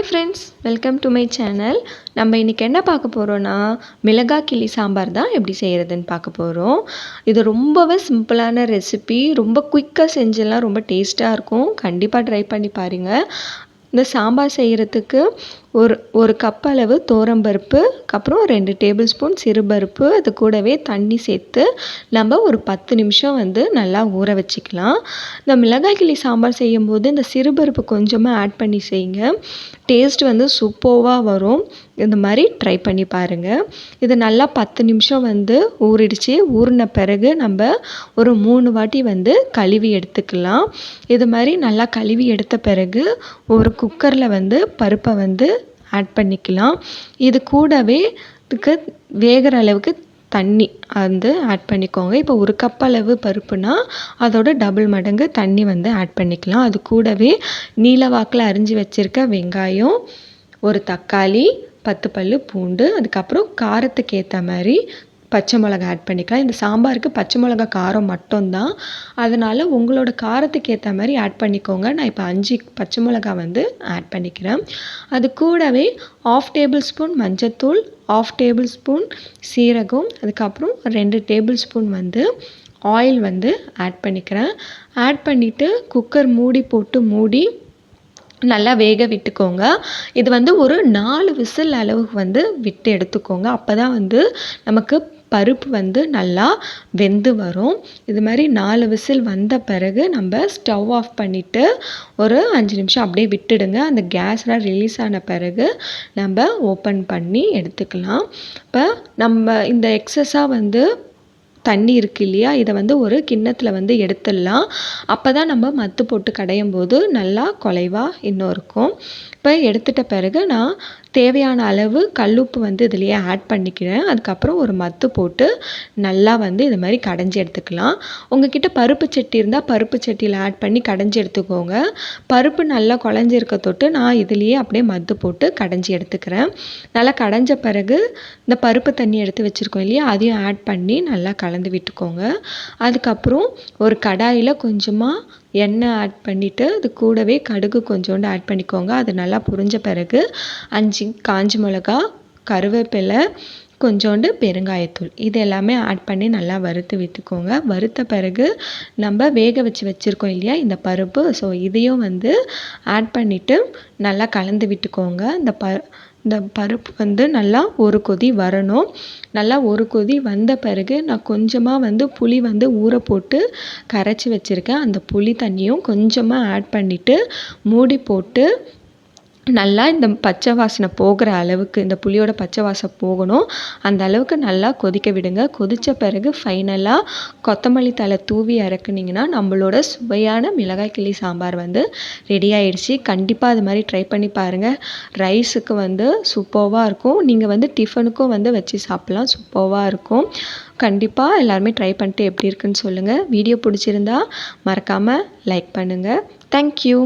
Friends, welcome to my channel. நம்ம இன்றைக்கி என்ன பார்க்க போகிறோன்னா, மிளகாய் கிள்ளி சாம்பார் தான் எப்படி செய்கிறதுன்னு பார்க்க போகிறோம். இது ரொம்பவே சிம்பிளான ரெசிபி, ரொம்ப குயிக்காக செஞ்செல்லாம் ரொம்ப டேஸ்ட்டாக இருக்கும். கண்டிப்பாக ட்ரை பண்ணி பாருங்கள். இந்த சாம்பார் செய்கிறதுக்கு ஒரு கப் அளவு துவரம்பருப்பு, அப்புறம் 2 டேபிள் ஸ்பூன் சிறுபருப்பு, அது கூடவே தண்ணி சேர்த்து நம்ம ஒரு 10 நிமிஷம் நல்லா ஊற வச்சுக்கலாம். இந்த மிளகாய் கிள்ளி சாம்பார் செய்யும்போது இந்த சிறுபருப்பு கொஞ்சமாக ஆட் பண்ணி செய்யுங்க. டேஸ்ட் சூப்பராக வரும். இந்த மாதிரி ட்ரை பண்ணி பாருங்கள். இது நல்லா 10 நிமிஷம் ஊறிடுச்சு. ஊறின பிறகு நம்ம ஒரு 3 வாட்டி கழுவி எடுத்துக்கலாம். இது மாதிரி நல்லா கழுவி எடுத்த பிறகு ஒரு குக்கரில் பருப்பை ஆட் பண்ணிக்கலாம். இது கூடவே இதுக்கு வேகிற அளவுக்கு தண்ணி ஆட் பண்ணிக்கோங்க. இப்போ ஒரு கப் அளவு பருப்புனா அதோட டபுள் மடங்கு தண்ணி ஆட் பண்ணிக்கலாம். அது கூடவே நீல வாக்கில் அரிஞ்சு வச்சுருக்க வெங்காயம், ஒரு தக்காளி, 10 பல்லு பூண்டு, அதுக்கப்புறம் காரத்துக்கு ஏற்ற மாதிரி பச்சை மிளகா ஆட் பண்ணிக்கலாம். இந்த சாம்பாருக்கு பச்சை மிளகா காரம் மட்டும்தான், அதனால் உங்களோட காரத்துக்கு ஏற்ற மாதிரி ஆட் பண்ணிக்கோங்க. நான் இப்போ 5 பச்சை மிளகா ஆட் பண்ணிக்கிறேன். அது கூடவே 1/2 டேபிள் ஸ்பூன் மஞ்சத்தூள், 1/2 டேபிள் ஸ்பூன் சீரகம், அதுக்கப்புறம் 2 டேபிள் ஸ்பூன் ஆயில் ஆட் பண்ணிக்கிறேன். ஆட் பண்ணிவிட்டு குக்கர் மூடி போட்டு மூடி நல்லா வேக விட்டுக்கோங்க. இது ஒரு 4 விசில் அளவுக்கு விட்டு எடுத்துக்கோங்க. அப்போ தான் நமக்கு பருப்பு நல்லா வெந்து வரும். இது மாதிரி 4 விசில் வந்த பிறகு நம்ம ஸ்டவ் ஆஃப் பண்ணிவிட்டு ஒரு 5 நிமிஷம் அப்படியே விட்டுடுங்க. அந்த கேஸ்லாம் ரிலீஸ் ஆன பிறகு நம்ம ஓப்பன் பண்ணி எடுத்துக்கலாம். இப்போ நம்ம இந்த எக்ஸஸாக தண்ணி இருக்குது இல்லையா, இதை ஒரு கிண்ணத்தில் எடுத்துடலாம். அப்போ தான் நம்ம மத்து போட்டு கடையும் போது நல்லா குலைவாக இன்னும் இருக்கும். இப்போ எடுத்துட்ட பிறகு நான் தேவையான அளவு கல்லுப்பு இதுலேயே ஆட் பண்ணிக்கிறேன். அதுக்கப்புறம் ஒரு மத்து போட்டு நல்லா இது மாதிரி கடைஞ்சி எடுத்துக்கலாம். உங்ககிட்ட பருப்பு சட்டி இருந்தால் பருப்பு சட்டியில் ஆட் பண்ணி கடைஞ்சி எடுத்துக்கோங்க. பருப்பு நல்லா குழஞ்சிருக்க தொட்டு நான் இதுலேயே அப்படியே மத்து போட்டு கடைஞ்சி எடுத்துக்கிறேன். நல்லா கடைஞ்ச பிறகு இந்த பருப்பு தண்ணி எடுத்து வச்சுருக்கோம் இல்லையா, அதையும் ஆட் பண்ணி நல்லா கலந்து விட்டுக்கோங்க. அதுக்கப்புறம் ஒரு கடாயில் கொஞ்சமாக எண்ணெய் ஆட் பண்ணிவிட்டு அது கூடவே கடுகு கொஞ்சோண்டு ஆட் பண்ணிக்கோங்க. அது நல்லா புரிஞ்ச பிறகு 5 காஞ்ச மிளகா, கருவேப்பிலை, கொஞ்சோண்டு பெருங்காயத்தூள், இது எல்லாமே ஆட் பண்ணி நல்லா வறுத்து விட்டுக்கோங்க. வறுத்த பிறகு நம்ம வேக வச்சுருக்கோம் இல்லையா இந்த பருப்பு, ஸோ இதையும் ஆட் பண்ணிவிட்டு நல்லா கலந்து விட்டுக்கோங்க. இந்த பருப்பு நல்லா ஒரு கொதி வரணும். நல்லா ஒரு கொதி வந்த பிறகு நான் கொஞ்சமாக புளி ஊற போட்டு கரைச்சி வச்சுருக்கேன். அந்த புளி தண்ணியும் கொஞ்சமாக ஆட் பண்ணிவிட்டு மூடி போட்டு நல்லா இந்த பச்சை வாசனை போகிற அளவுக்கு, இந்த புளியோட பச்சை வாசனை போகணும், அந்த அளவுக்கு நல்லா கொதிக்க விடுங்க. கொதித்த பிறகு ஃபைனலாக கொத்தமல்லி தழை தூவி இறக்குனிங்கன்னா நம்மளோட சுவையான மிளகாய் கிள்ளி சாம்பார் ரெடி ஆயிடுச்சு. கண்டிப்பாக அது மாதிரி ட்ரை பண்ணி பாருங்கள். ரைஸுக்கு சூப்பராக இருக்கும். நீங்கள் டிஃபனுக்கும் வச்சு சாப்பிட்லாம், சூப்பராக இருக்கும். கண்டிப்பாக எல்லாருமே ட்ரை பண்ணிட்டு எப்படி இருக்குன்னு சொல்லுங்கள். வீடியோ பிடிச்சிருந்தா மறக்காமல் லைக் பண்ணுங்கள். தேங்க்யூ.